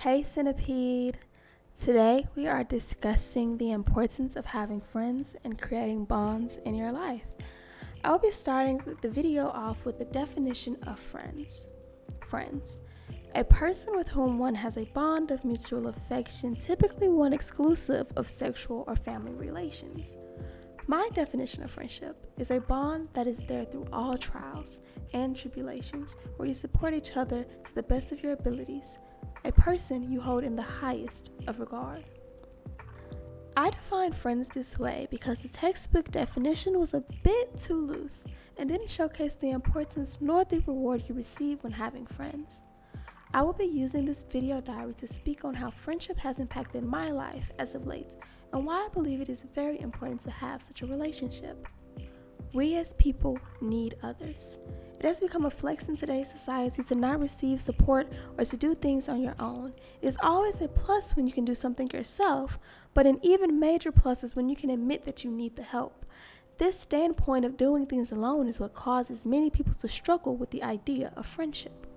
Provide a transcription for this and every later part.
Hey Centipede! Today we are discussing the importance of having friends and creating bonds in your life. I will be starting the video off with the definition of friends. Friends. A person with whom one has a bond of mutual affection, typically one exclusive of sexual or family relations. My definition of friendship is a bond that is there through all trials and tribulations, where you support each other to the best of your abilities. A person you hold in the highest of regard. I define friends this way because the textbook definition was a bit too loose and didn't showcase the importance nor the reward you receive when having friends. I will be using this video diary to speak on how friendship has impacted my life as of late and why I believe it is very important to have such a relationship. We as people need others. It has become a flex in today's society to not receive support or to do things on your own. It is always a plus when you can do something yourself, but an even major plus is when you can admit that you need the help. This standpoint of doing things alone is what causes many people to struggle with the idea of friendship.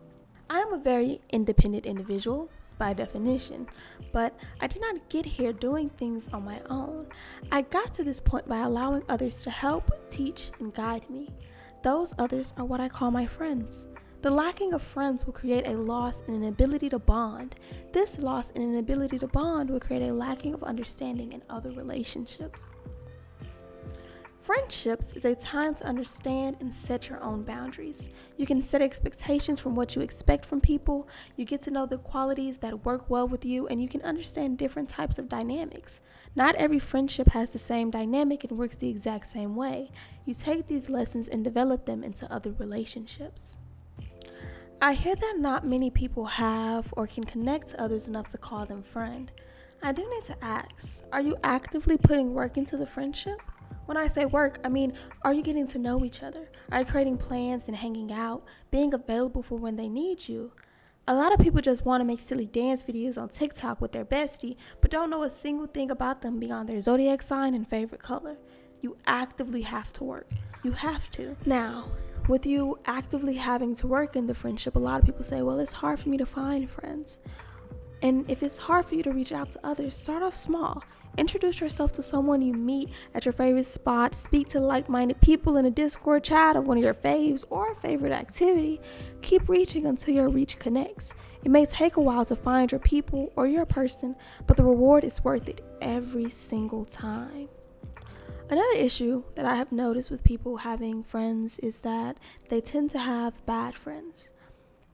I am a very independent individual, by definition, but I did not get here doing things on my own. I got to this point by allowing others to help, teach, and guide me. Those others are what I call my friends. The lacking of friends will create a loss in an ability to bond. This loss in an ability to bond will create a lacking of understanding in other relationships. Friendships is a time to understand and set your own boundaries. You can set expectations from what you expect from people. You get to know the qualities that work well with you, and you can understand different types of dynamics. Not every friendship has the same dynamic and works the exact same way. You take these lessons and develop them into other relationships. I hear that not many people have or can connect to others enough to call them friend. I do need to ask, are you actively putting work into the friendship? When I say work, I mean, are you getting to know each other? Are you creating plans and hanging out, being available for when they need you? A lot of people just want to make silly dance videos on TikTok with their bestie, but don't know a single thing about them beyond their zodiac sign and favorite color. You actively have to work. You have to. Now, with you actively having to work in the friendship, a lot of people say, well, it's hard for me to find friends. And if it's hard for you to reach out to others, start off small. Introduce yourself to someone you meet at your favorite spot. Speak to like-minded people in a Discord chat of one of your faves or a favorite activity. Keep reaching until your reach connects. It may take a while to find your people or your person, but the reward is worth it every single time. Another issue that I have noticed with people having friends is that they tend to have bad friends.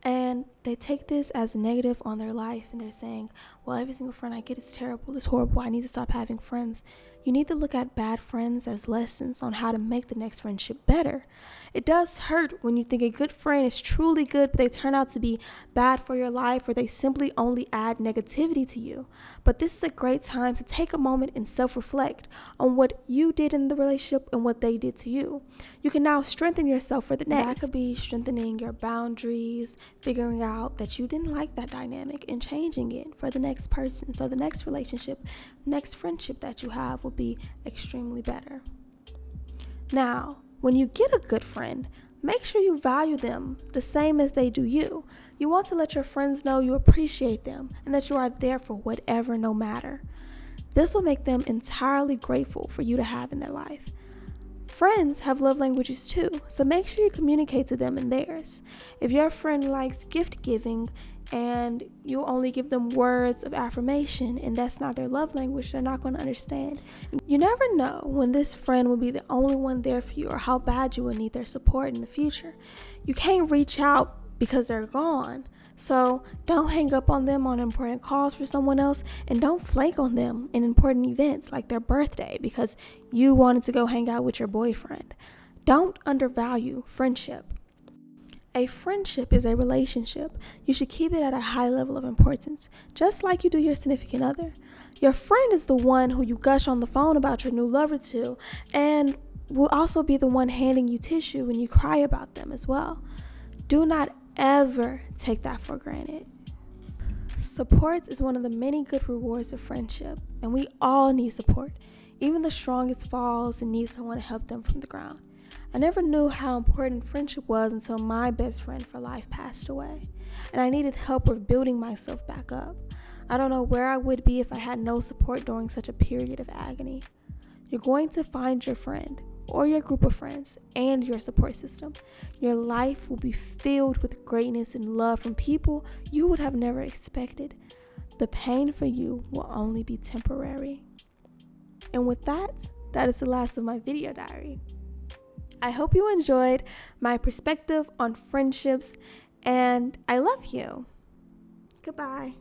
And they take this as negative on their life, and they're saying, well, every single friend I get is terrible, it's horrible, I need to stop having friends. You need to look at bad friends as lessons on how to make the next friendship better. It does hurt when you think a good friend is truly good, but they turn out to be bad for your life, or they simply only add negativity to you. But this is a great time to take a moment and self-reflect on what you did in the relationship and what they did to you. You can now strengthen yourself for the next. That could be strengthening your boundaries, figuring out that you didn't like that dynamic and changing it for the next person. So the next relationship, next friendship that you have will be extremely better. Now, when you get a good friend, make sure you value them the same as they do you. You want to let your friends know you appreciate them and that you are there for whatever, no matter. This will make them entirely grateful for you to have in their life. Friends have love languages too, so make sure you communicate to them in theirs. If your friend likes gift giving and you only give them words of affirmation and that's not their love language, they're not going to understand. You never know when this friend will be the only one there for you or how bad you will need their support in the future. You can't reach out because they're gone. So don't hang up on them on important calls for someone else, and don't flake on them in important events like their birthday because you wanted to go hang out with your boyfriend. Don't undervalue friendship. A friendship is a relationship. You should keep it at a high level of importance, just like you do your significant other. Your friend is the one who you gush on the phone about your new lover to, and will also be the one handing you tissue when you cry about them as well. Do not ever take that for granted. Support is one of the many good rewards of friendship, and we all need support. Even the strongest falls and need someone to help them from the ground. I never knew how important friendship was until my best friend for life passed away, and I needed help with building myself back up. I don't know where I would be if I had no support during such a period of agony. You're going to find your friend or your group of friends and your support system. Your life will be filled with greatness and love from people you would have never expected. The pain for you will only be temporary. And with that, that is the last of my video diary. I hope you enjoyed my perspective on friendships, and I love you. Goodbye.